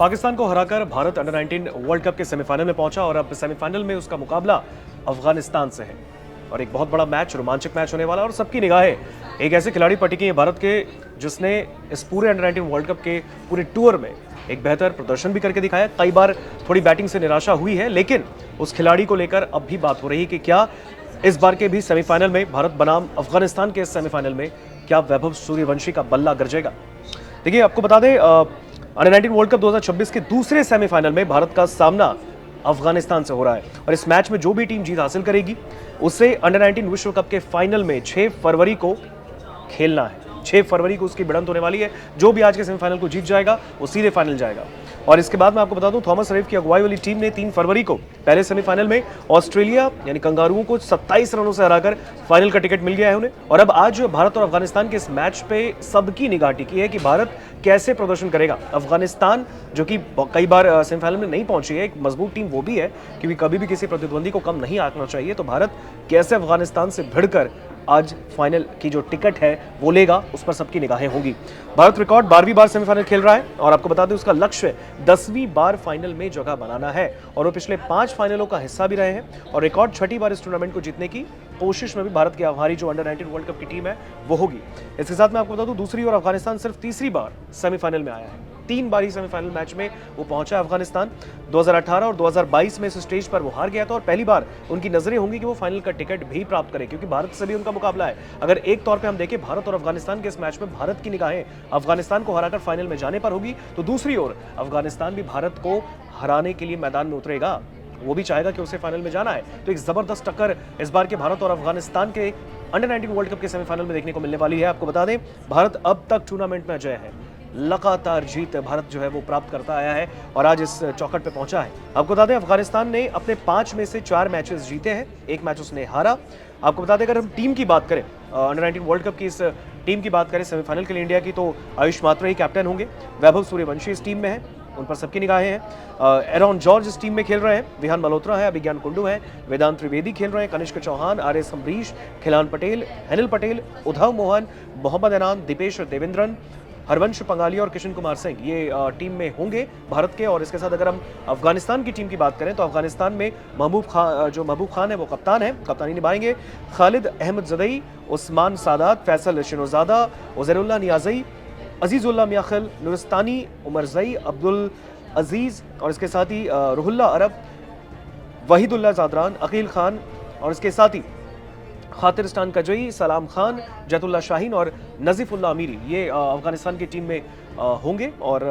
पाकिस्तान को हराकर Bharat under 19 world cup के सेमीफाइनल में पहुंचा और अब सेमीफाइनल में उसका मुकाबला अफगानिस्तान से है और एक बहुत बड़ा मैच, रोमांचक मैच होने वाला और सबकी निगाहें एक ऐसे खिलाड़ी पर टिकी है भारत के जिसने इस पूरे अंडर 19 वर्ल्ड कप के पूरे टूर में एक बेहतर प्रदर्शन भी करके दिखाया। कई बार थोड़ी बैटिंग से निराशा हुई है, लेकिन उस खिलाड़ी को लेकर अब भी बात हो रही है कि क्या इस बार के भी सेमीफाइनल में भारत बनाम अफगानिस्तान के सेमीफाइनल में क्या वैभव सूर्यवंशी का बल्ला गरजेगा। देखिए, आपको बता दें अंडर 19 वर्ल्ड कप 2026 के दूसरे सेमीफाइनल में भारत का सामना अफगानिस्तान से हो रहा है और इस मैच में जो भी टीम जीत हासिल करेगी उसे अंडर 19 विश्व कप के फाइनल में 6 फरवरी को खेलना है। 6 फरवरी को उसकी भिड़ंत होने वाली है। जो भी आज के सेमीफाइनल को जीत जाएगा वो सीधे फाइनल जाएगा। और इसके बाद मैं आपको बता दूं, थॉमस रईफ की अगुवाई वाली टीम ने 3 फरवरी को पहले सेमीफाइनल में ऑस्ट्रेलिया यानी कंगारुओं को 27 रनों से हराकर फाइनल का टिकट मिल गया है उन्हें। और अब आज भारत और अफगानिस्तान के इस मैच पे सबकी निगाह टिकी है कि भारत कैसे प्रदर्शन करेगा। अफगानिस्तान जो कि कई बार सेमीफाइनल में नहीं पहुंची है, एक मजबूत टीम वो भी है क्योंकि कभी भी किसी प्रतिद्वंदी को कम नहीं आंकना चाहिए। तो भारत कैसे अफगानिस्तान से भिड़कर आज फाइनल की जो टिकट है वो लेगा, उस पर सबकी निगाहें होंगी। भारत रिकॉर्ड 12वीं बार सेमीफाइनल खेल रहा है और आपको बता दें उसका लक्ष्य 10वीं बार फाइनल में जगह बनाना है और वो पिछले 5 फाइनलों का हिस्सा भी रहे हैं और रिकॉर्ड 6ठी बार इस टूर्नामेंट को जीतने की कोशिश में भी भारत की हमारी जो अंडर 19 वर्ल्ड कप की टीम है वो होगी। इसके साथ मैं आपको बता दूं, दूसरी ओर अफगानिस्तान सिर्फ तीसरी बार सेमीफाइनल में आया है। 3 बार ही सेमीफाइनल मैच में वो पहुंचा अफगानिस्तान। 2018 और 2022 में इस स्टेज पर वो हार गया था और पहली बार उनकी नजरें होंगी कि वो फाइनल का टिकट भी प्राप्त करें क्योंकि भारत से भी उनका मुकाबला है। अगर एक तौर पे हम देखें भारत और अफगानिस्तान के इस मैच में भारत की निगाहें अफगानिस्तान को हराकर फाइनल में जाने पर होगी, तो दूसरी ओर अफगानिस्तान भी भारत को हराने के लिए मैदान में उतरेगा। वो भी चाहेगा कि उसे फाइनल में जाना है। तो एक जबरदस्त टक्कर इस बार के भारत और अफगानिस्तान के अंडर 19 वर्ल्ड कप के सेमीफाइनल में देखने को मिलने वाली है। आपको बता दें, भारत अब तक टूर्नामेंट में अजय है। लगातार जीत भारत जो है वो प्राप्त करता आया है और आज इस चौखट पे पहुंचा है। आपको बता दें, अफगानिस्तान ने अपने 5 में से 4 मैचेस जीते हैं, 1 मैच उसने हारा। आपको बता दें, अगर हम टीम की बात करें, अंडर 19 वर्ल्ड कप की इस टीम की बात करें सेमीफाइनल के लिए इंडिया की, तो आयुष मात्रा ही कैप्टन होंगे। वैभव सूर्यवंशी इस टीम में है, उन पर सबकी निगाहें हैं। एरॉन जॉर्ज इस टीम में खेल रहे हैं। विहान मल्होत्रा है, अभिज्ञान कुंडू है, वेदांत त्रिवेदी खेल रहे हैं, कनिष्क चौहान, आर.एस. अम्बरीश, खिलान पटेल, हेनिल पटेल, उद्धव मोहन, मोहम्मद अनान, दीपेश देवेंद्रन, हरवंश पंगाली और किशन कुमार सिंह ये टीम में होंगे भारत के। और इसके साथ अगर हम अफगानिस्तान की टीम की बात करें तो अफगानिस्तान में महबूब खान है वो कप्तान है, कप्तानी निभाएंगे। खालिद अहमद जदई, उस्मान सादात, फैसल शिनोजादा, उजैरुल्लाह नियाज़ी, अजीजुल्लाह मियाखिल, नुरिस्तानी, उमर जई, अब्दुल अजीज और इसके साथ ही रुहुल्ला अरब, वहीदुल्लाह जादरान, अकील खान और इसके साथ ही खातिरस्तान कजई, सलाम खान, जैतुल्लाह शाहीन और नजीफुल्लाह अमीरी ये अफगानिस्तान की टीम में होंगे और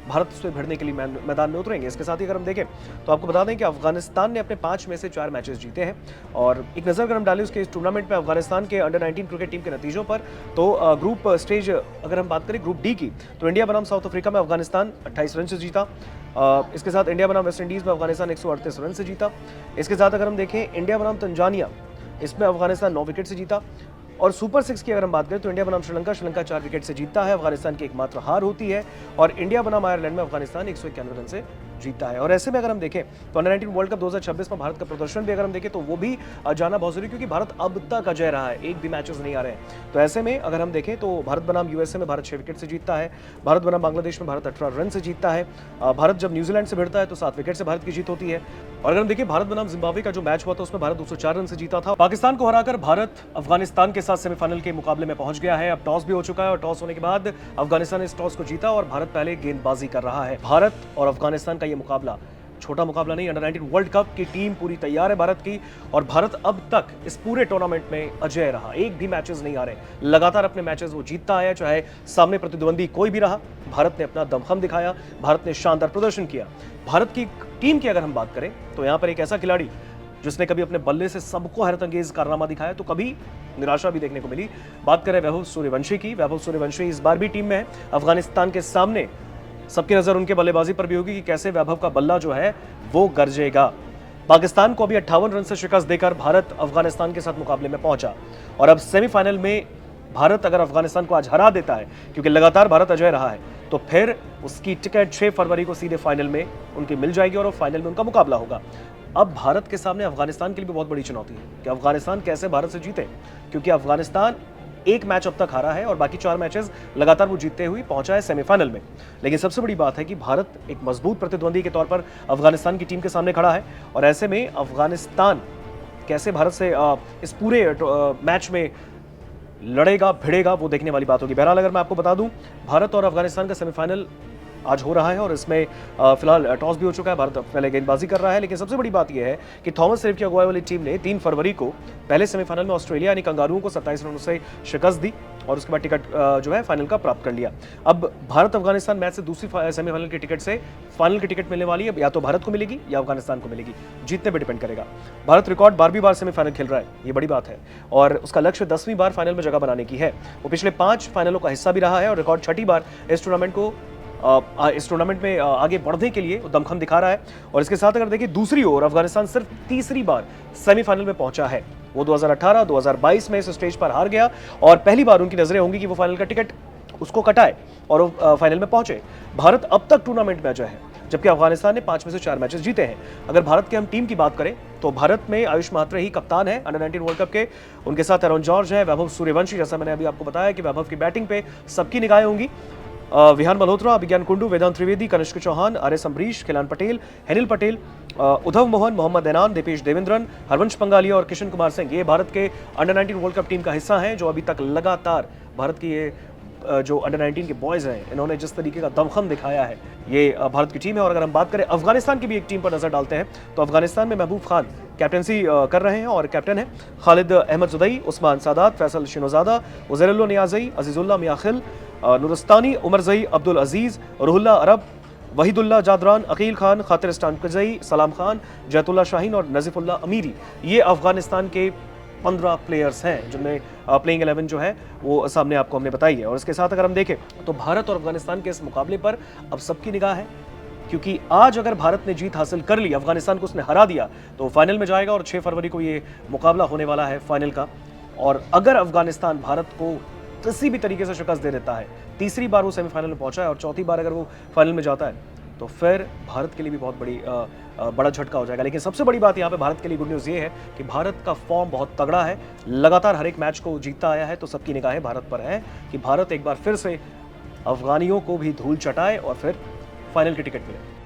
भारत से भिड़ने के लिए मैदान में उतरेंगे। इसके साथ ही अगर हम देखें तो आपको बता दें कि अफगानिस्तान ने अपने 5 में से 4 मैचेस जीते हैं और एक नज़र अगर हम डालें उसके इस टूर्नामेंट में अफगानिस्तान के अंडर 19 क्रिकेट टीम के नतीजों पर, तो ग्रुप स्टेज अगर हम बात करें ग्रुप डी की, तो इंडिया बनाम साउथ अफ्रीका में अफगानिस्तान 28 रन से जीता। इसके साथ इंडिया बनाम वेस्ट इंडीज़ में अफगानिस्तान 138 रन से जीता। इसके साथ अगर हम देखें इंडिया बनाम तंजानिया, इसमें अफगानिस्तान 9 विकेट से जीता। और सुपर 6 की अगर हम बात करें तो इंडिया बनाम श्रीलंका 4 विकेट से जीतता है। अफगानिस्तान की एकमात्र हार होती है और इंडिया बनाम आयरलैंड में अफगानिस्तान 191 रन से जीतता है। और ऐसे में अगर हम देखें तो अंडर 19 वर्ल्ड कप 2026 में भारत का प्रदर्शन भी अगर हम देखें तो वो भी जाना बहुत जरूरी, क्योंकि भारत अब तक अजय रहा है, एक भी मैचेस नहीं आ रहे हैं। तो ऐसे में अगर हम देखें तो भारत बनाम यूएसए में भारत 6 विकेट से जीतता है। भारत बनाम बांग्लादेश में भारत 18 रन से जीतता है। भारत जब न्यूजीलैंड से भिड़ता है तो 7 विकेट से भारत की जीत होती है। और अगर हम देखें भारत बनाम जिम्बाब्वे का जो मैच हुआ था उसमें भारत 204 रन से जीता था। पाकिस्तान को हराकर भारत अफगानिस्तान के साथ सेमीफाइनल के मुकाबले में पहुंच गया है। अब टॉस भी हो चुका है और टॉस होने के बाद अफगानिस्तान ने इस टॉस को जीता और भारत पहले गेंदबाजी कर रहा है। भारत और अफगानिस्तान का ये मुकाबला छोटा मुकाबला नहीं, अंडर 19 वर्ल्ड कप की टीम पूरी तैयार है भारत की और भारत अब तक इस पूरे टूर्नामेंट में अजय रहा, एक भी मैचेस नहीं आ रहे, लगातार अपने मैचेस वो जीतता आया, चाहे सामने प्रतिद्वंदी कोई भी रहा। भारत ने अपना दमखम दिखाया, भारत ने शानदार प्रदर्शन किया। भारत की टीम की अगर हम बात करें तो यहाँ पर एक ऐसा खिलाड़ी जिसने कभी अपने बल्ले से सबको हैरतअंगेज कारनामा दिखाया तो कभी निराशा भी देखने को मिली। बात करें वैभव सूर्यवंशी की, वैभव सूर्यवंशी इस बार भी टीम में है। अफगानिस्तान के सामने सबकी नजर उनके बल्लेबाजी पर भी होगी कि कैसे वैभव का बल्ला जो है वो गरजेगा। पाकिस्तान को अभी 58 रन से शिकस्त देकर भारत अफगानिस्तान के साथ मुकाबले में पहुंचा और अब सेमीफाइनल में भारत अगर अफगानिस्तान को आज हरा देता है, क्योंकि लगातार भारत अजय रहा है, तो फिर उसकी टिकट 6 फरवरी को सीधे फाइनल में उनकी मिल जाएगी और वो फाइनल में उनका मुकाबला होगा। अब भारत के सामने अफगानिस्तान के लिए भी बहुत बड़ी चुनौती है कि अफगानिस्तान कैसे भारत से जीते, क्योंकि अफगानिस्तान एक मैच अब तक हारा है और बाकी 4 मैचेस लगातार वो जीतते हुए पहुंचा है सेमीफाइनल में। लेकिन सबसे बड़ी बात है कि भारत एक मजबूत प्रतिद्वंदी के तौर पर अफगानिस्तान की टीम के सामने खड़ा है और ऐसे में अफगानिस्तान कैसे भारत से इस पूरे मैच में लड़ेगा भिड़ेगा वो देखने वाली बात होगी। बहरहाल अगर मैं आपको बता दूं, भारत और अफगानिस्तान का सेमीफाइनल आज हो रहा है और इसमें फिलहाल टॉस भी हो चुका है। भारत पहले गेंदबाजी कर रहा है, लेकिन सबसे बड़ी बात यह है कि थॉमस सेफ की अगुवाई वाली टीम ने 3 फरवरी को पहले सेमीफाइनल में ऑस्ट्रेलिया यानी कंगारुओं को 27 रनों से शिकस्त दी और उसके बाद टिकट जो है फाइनल का प्राप्त कर लिया। अब भारत अफगानिस्तान मैच से दूसरी सेमीफाइनल की टिकट से फाइनल की टिकट मिलने वाली है, या तो भारत को मिलेगी या अफगानिस्तान को मिलेगी, जीतने पर डिपेंड करेगा। भारत रिकॉर्ड 12वीं बार सेमीफाइनल खेल रहा है, ये बड़ी बात है, और उसका लक्ष्य 10वीं बार फाइनल में जगह बनाने की है। वो पिछले 5 फाइनलों का हिस्सा भी रहा है और रिकॉर्ड 6ठी बार इस टूर्नामेंट में आगे बढ़ने के लिए दमखम दिखा रहा है। और इसके साथ अगर देखिए दूसरी ओर अफगानिस्तान सिर्फ तीसरी बार सेमीफाइनल में पहुंचा है। वो 2018, 2022 में इस स्टेज पर हार गया और पहली बार उनकी नजरें होंगी कि वो फाइनल का टिकट उसको कटाए और वो फाइनल में पहुंचे। भारत अब तक टूर्नामेंट में अजय है, जबकि अफगानिस्तान ने 5 में से 4 मैचेस जीते हैं। अगर भारत की हम टीम की बात करें तो भारत में आयुष महात्रे ही कप्तान है अंडर 19 वर्ल्ड कप के। उनके साथ एरन जॉर्ज है, वैभव सूर्यवंशी, जैसा मैंने अभी आपको बताया कि वैभव की बैटिंग पे सबकी निगाहें होंगी। विहान मल्होत्रा, अभिज्ञान कुंडू, वेदांत त्रिवेदी, कनिष्क चौहान, आर.एस. अम्बरीश, खिलान पटेल, हेनिल पटेल, उद्धव मोहन, मोहम्मद ऐनान, दीपेश देवेंद्रन, हरवंश पंगालिया और किशन कुमार सिंह, ये भारत के अंडर 19 वर्ल्ड कप टीम का हिस्सा हैं, जो अभी तक लगातार भारत की ये जो अंडर 19 के बॉयज हैं, इन्होंने जिस तरीके का दमखम दिखाया है, ये भारत की टीम है। और अगर हम बात करें अफगानिस्तान की भी एक टीम पर नजर डालते हैं तो अफगानिस्तान में महबूब खान कैप्टनसी कर रहे हैं और कैप्टन है खालिद अहमद जुदई, उस्मान सादात, फैसल शिनोजादा, उजैरुल्ला नियाज़ी, अजीजुल्लाह मियाखिल, नुरस्तानी, उमर जई, अब्दुल अजीज, रुहुल्ला अरब, वहीदुल्ला जादरान, अकील खान, खातिर इस्तानकजई, सलाम खान, जैतुल्ला शाहीन और नजीफुल्ला अमीरी, ये अफगानिस्तान के 15 प्लेयर्स हैं जिनमें प्लेइंग 11 जो है वो सामने आपको हमने बताई है। और इसके साथ अगर हम देखें तो भारत और अफगानिस्तान के इस मुकाबले पर अब सबकी निगाह है, क्योंकि आज अगर भारत ने जीत हासिल कर ली, अफगानिस्तान को उसने हरा दिया, तो फाइनल में जाएगा और 6 फरवरी को ये मुकाबला होने वाला है फाइनल का। और अगर अफगानिस्तान भारत को किसी भी तरीके से शिकस्त दे देता है, तीसरी बार वो सेमीफाइनल में पहुंचा है और चौथी बार अगर वो फाइनल में जाता है, तो फिर भारत के लिए भी बहुत बड़ा झटका हो जाएगा। लेकिन सबसे बड़ी बात यहाँ पे भारत के लिए गुड न्यूज़ ये है कि भारत का फॉर्म बहुत तगड़ा है, लगातार हर एक मैच को जीतता आया है, तो सबकी निगाहें भारत पर है कि भारत एक बार फिर से अफगानियों को भी धूल चटाए और फिर फाइनल की टिकट मिले।